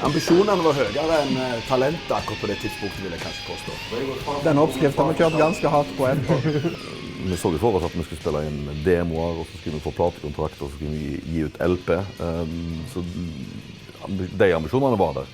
Ambisjonene var høyere enn talentet akkurat på det tidspunktet, vil jeg kanskje påstå. Den oppskriften har vi kjørt ganske hardt på etterpå. Vi så jo for oss at vi skulle spille inn demoer, og så skulle vi få platekontrakt, og så skulle vi gi ut LP. Så de ambisjonene var der.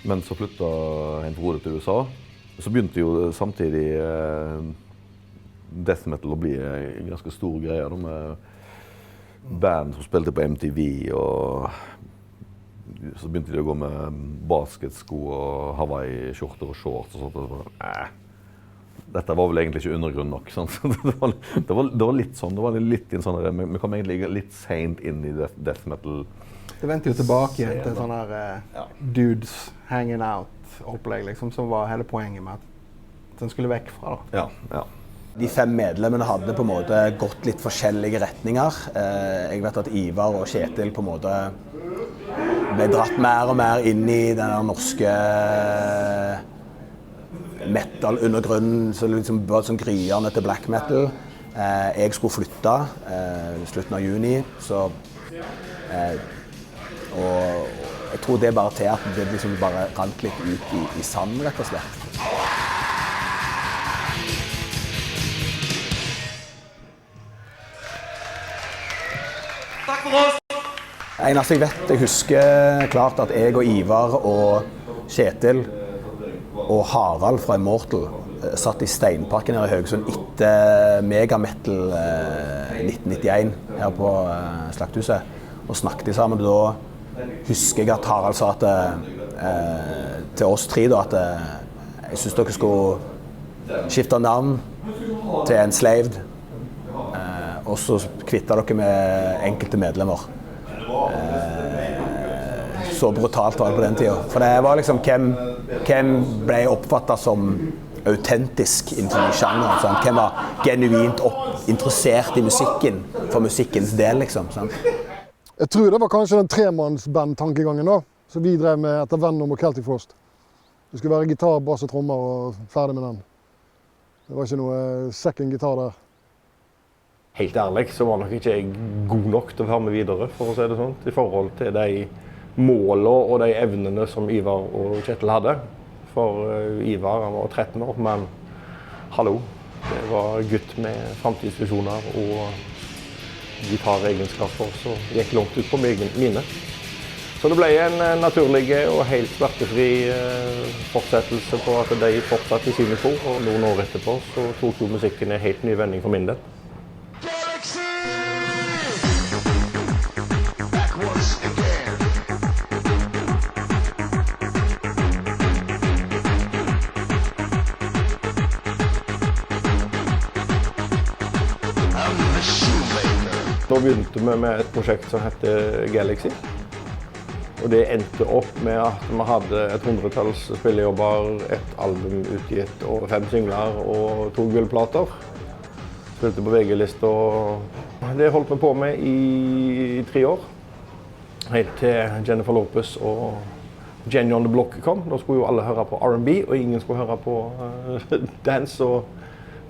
Men så flyttet Hein Frode til USA. Så begynte jo samtidig death metal å bli en ganske stor greie, med band som spilte på MTV, og så begynte de å gå med basketsko og Hawaii-skjorter og shorts og sånt. Og så, dette var vel egentlig ikke undergrunn nok. Sant? Det var litt sånn, det var litt inn sånn, vi kom egentlig litt sent inn i death metal. Det vendte jo tilbake igjen til sånne dudes hanging out-opplegg, liksom, som var hele poenget med at den skulle vekk fra. Da. Ja. De 5 medlemmene hadde på en måte gått litt forskjellige retninger. Jeg vet at Ivar og Kjetil på en måte ble dratt mer og mer inn i den norske metal-undergrunnen, så liksom var det sånn gryende til black metal. Jeg skulle flytte i slutten av juni, så og jeg tror det bare til at det liksom bare rant litt ut i sand, rett og slett. Takk for oss! Eneste jeg husker klart at jeg og Ivar og Kjetil og Harald fra Immortal satt i Steinparken her i Haugesund etter Megametal 1991 her på Slakthuset og snakket sammen. Da husker jeg at Harald sa til oss 3 da, at jeg synes dere skulle skifte navn til Enslaved, og så kvittet dere med enkelte medlemmer. Så brutalt var det på den tiden. For det var liksom hvem ble oppfattet som autentisk innenfor sjangeren. Sant? Hvem var genuint interessert i musikken for musikkens del, liksom. Sant? Jeg tror det var kanskje den tremannsband-tankegangen da, som vi drev med etter Venom og Celtic Frost. Det skulle være gitar, bass og trommer og ferdig med den. Det var ikke noe second gitar der. Helt ærlig så var nok ikke jeg god nok til å være med videre, for å si det sånn, i forhold til de målene og de evnene som Ivar og Kjetil hadde. For Ivar, han var 13 år, men hallo, det var gutt med fremtidsvisjoner og gitaregenskaper som gikk langt ut på mine. Så det ble en naturlig og helt smertefri fortsettelse på at de fortsatte i sine spor, og noen år etterpå så tok jo musikken en helt ny vending for min del. Da begynte vi med et prosjekt som heter Galaxy. Og det endte opp med at vi hadde et 100-talls spillejobber, et album utgitt og 5 singler og 2 gullplater. Spilte på VG-lista, og det holdt vi på med i 3 år. Helt til Jennifer Lopez og Jenny on the Block kom. Da skulle jo alle høre på R&B, og ingen skulle høre på dance og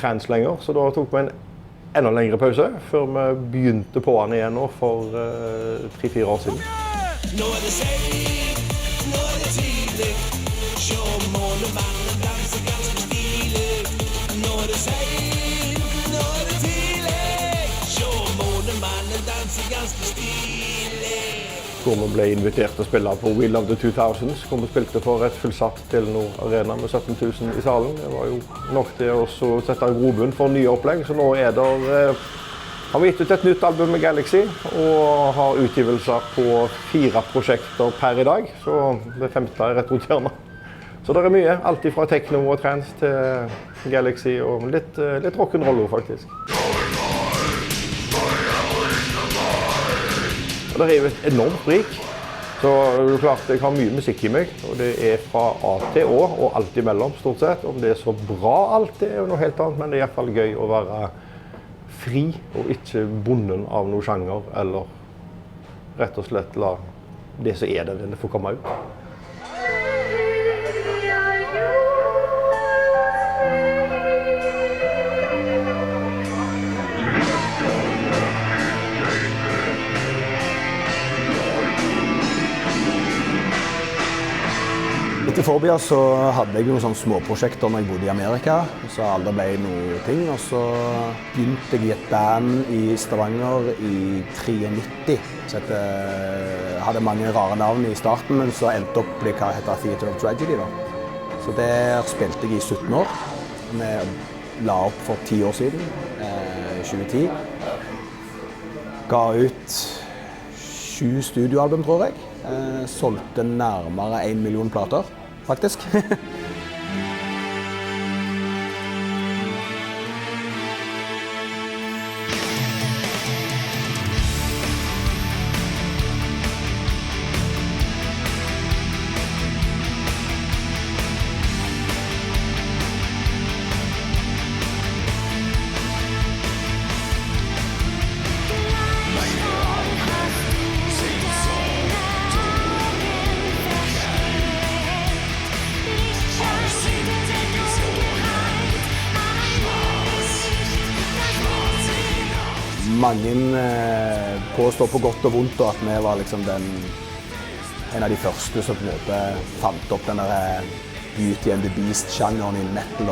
trance lenger. Så da tok vi en enda lengre pause, før vi begynte på den igjen nå for 3-4 år siden. Nå det sent, nå det tidlig. Sjå månemannen danser ganske stilig. Nå det sent, nå det tidlig. Sjå månemannen danser ganske stilig. Hvor vi ble invitert til å spille på We Love the 2000s, hvor vi spilte for et fullsatt Telenor Arena med 17 000 i salen. Det var jo nok til å sette en grobunn for nye opplegg, så nå har vi gitt ut et nytt album med Galaxy, og har utgivelser på 4 prosjekter per i dag, så det 5. er rett rundt hjørnet. Så det er mye, alt fra techno og trance til Galaxy, og litt rock'n'roll faktisk. Det er jo et enormt sprik, så det er klart jeg har mye musikk i meg, og det er fra A til Å, og alt imellom stort sett. Om det er så bra alt, det er jo noe helt annet, men det er i hvert fall gøy å være fri, og ikke bonden av noe sjanger, eller rett og slett la det som er det få komme ut. Etter Phobia så hadde jeg noen sånne småprosjekter når jeg bodde i Amerika, så aldri ble noe ting. Og så begynte jeg i et band i Stavanger i 93. Så jeg hadde mange rare navn i starten, men så endte opp på hva heter Theater of Tragedy da. Så der spilte jeg i 17 år. Vi la opp for 10 år siden, 2010. Ga ut 7 studioalbum, tror jeg. Solgte nærmere 1 million plater, faktisk. Mange påstår på godt og vondt at vi var liksom en av de første som på en måte fant opp den der Beauty and the Beast-sjangeren i metal.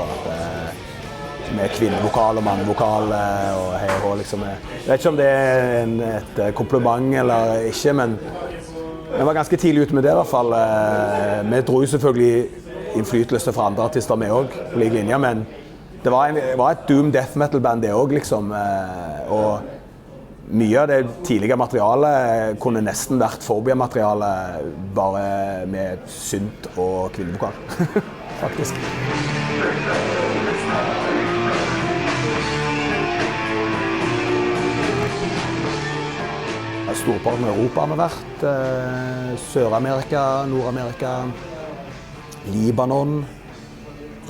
Med kvinnevokal og mannevokal og hei og hå liksom. Jeg vet ikke om det er et kompliment eller ikke, men vi var ganske tidlig ute med det i hvert fall. Vi dro jo selvfølgelig innflytelse fra andre artister med også, på like linje, men det var et doom death metal band det også, liksom. Og mye av det tidlige materialet kunne nesten vært Phobia-materiale, bare med synt og kvinnevokal, faktisk. Storparten av Europa har vi vært, Sør-Amerika, Nord-Amerika, Libanon,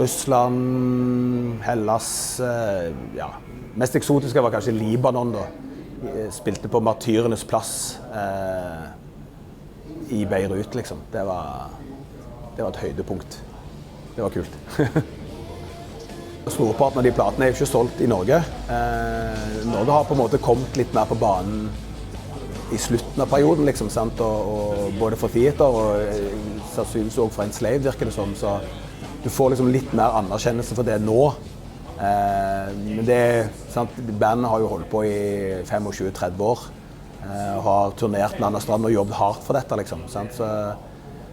Russland, Hellas, ja. Mest eksotiske var kanskje Libanon da. Spilte på Martyrenes plass i Beirut, liksom. Det var et høydepunkt. Det var kult. Storparten av de platene er jo ikke solgt i Norge. Norge har på en måte kommet litt mer på banen i slutten av perioden, liksom, sant? Og både for Theater og sannsynligvis også for Enslaved, virker det som. Så du får liksom litt mer anerkjennelse for det nå. Men det, sant, bandet har jo holdt på i 25-30 år og har turnert land og strand og jobbet hardt for dette, liksom, sant? Så,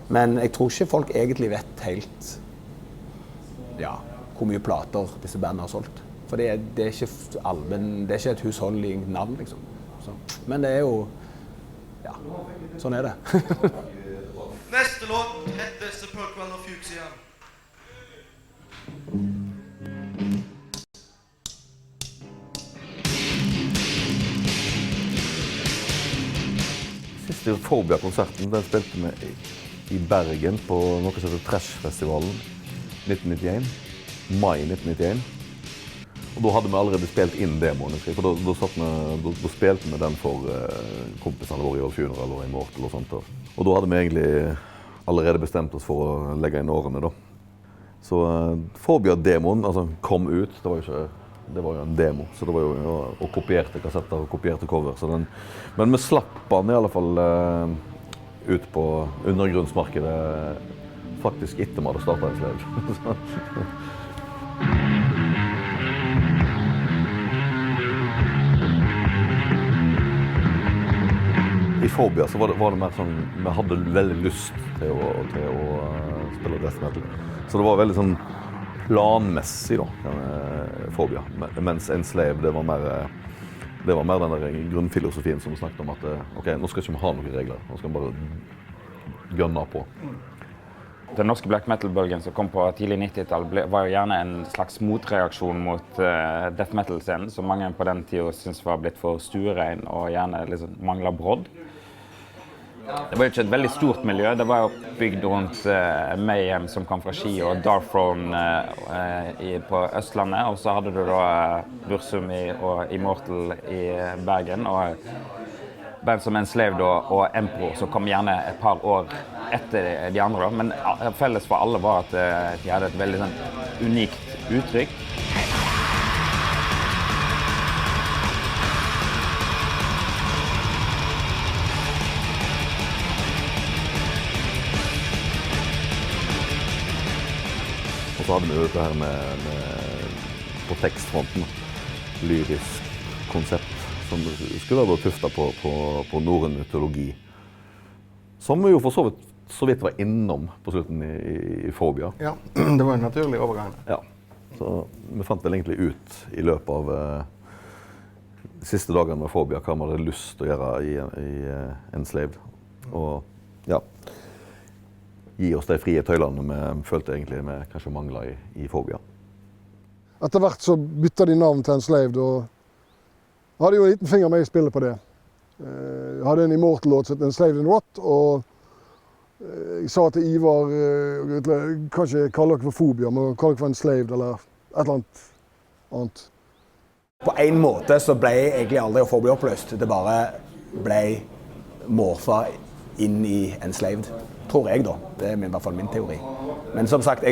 men jeg tror ikke folk egentlig vet helt hvor mye plater disse bandene har solgt. For det er ikke allmenn, det er ikke et husholdelig navn, liksom. Så, men det er jo, sånn er det. Neste låt heter Sepulchral of Fuchsia. Siste Phobia-konserten, den spilte vi i Bergen på noe som heter Trash-festivalen 1991, mai 1991. Og da hadde vi allerede spilt inn demoen, for da spilte vi den for kompisene våre i All Funeral og Immortal og sånt. Og da hadde vi egentlig allerede bestemt oss for å legge inn årene da. Så Phobia-demoen kom ut, det var jo en demo, så det var jo og kopierte kassetter og kopierte cover. Så men vi slapp den i alle fall ut på undergrunnsmarkedet faktisk etter vi hadde startet Enslaved. I Phobia så var det mer sånn, vi hadde veldig lyst til å spille death metal. Så det var veldig sånn planmessig da, Phobia. Mens Enslaved, det var mer den der grunnfilosofien som vi snakket om at ok, nå skal ikke vi ha noen regler, nå skal vi bare gønne på. Den norske black metal-bølgen som kom på tidlig 90-tall var jo gjerne en slags motreaksjon mot death metal-scenen, som mange på den tiden syntes var blitt for stuerein og gjerne liksom manglet brodd. Det var jo ikke et veldig stort miljø, det var jo bygd rundt Mayhem som kom fra Ski og Darkthrone på Østlandet, og så hadde du da Bursum og Immortal i Bergen, og band som Enslaved og Empro, som kom gjerne et par år etter de andre, men felles for alle var at de hadde et veldig sånn unikt uttrykk. Og så hadde vi jo dette her på tekstfronten, lyrisk konsept, som skulle være tuftet på norrøn mytologi. Som vi jo for så vidt var innom på slutten i Fobia. Ja, det var en naturlig overgang. Ja, så vi fant vel egentlig ut i løpet av de siste dagene med Fobia hva vi hadde lyst til å gjøre i Enslaved. Og ja, gi oss de frie tøylene vi følte egentlig vi kanskje manglet i Fobia. Etter hvert så bytta de navn til Enslaved, og hadde jo en liten finger med i spillet på det. Jeg hadde en Immortal-låt som het Enslaved in Rot, og jeg sa til Ivar, kan ikke kalle dere for Fobia, men kalle dere for Enslaved eller et eller annet. På en måte så ble egentlig aldri Fobia oppløst. Det bare ble morfa inn i Enslaved, tror jeg da. Det er i hvert fall min teori. Men som sagt,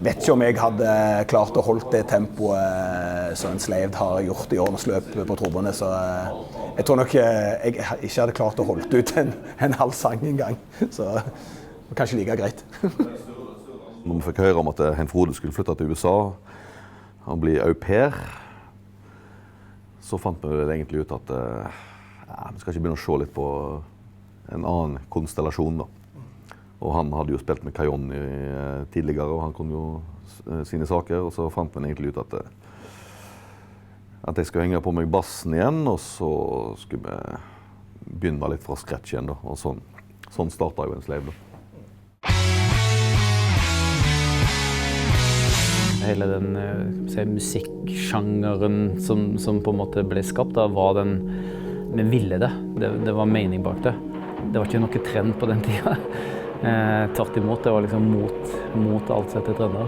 vet ikke om jeg hadde klart å holde det tempoet som Enslaved har gjort i årens løp på trommene, så jeg tror nok jeg ikke hadde klart å holde ut en halv sang en gang. Så det var kanskje like greit. Når vi fikk høre om at Hein Frode skulle flytte til USA, han blir au pair, så fant vi egentlig ut at vi skal ikke begynne å se litt på en annen konstellasjon da. Og han hadde jo spilt med Kajon tidligere, og han kunne jo sine saker, og så fant vi egentlig ut at jeg skulle henge på meg bassen igjen, og så skulle vi begynne litt fra scratch igjen da, og sånn startet jo Enslaved da. Hele den musikksjangeren som på en måte ble skapt da, var vi ville det. Det var mening bak det. Det var ikke noe trend på den tiden. Tvert imot, det var liksom mot alt sett i trender.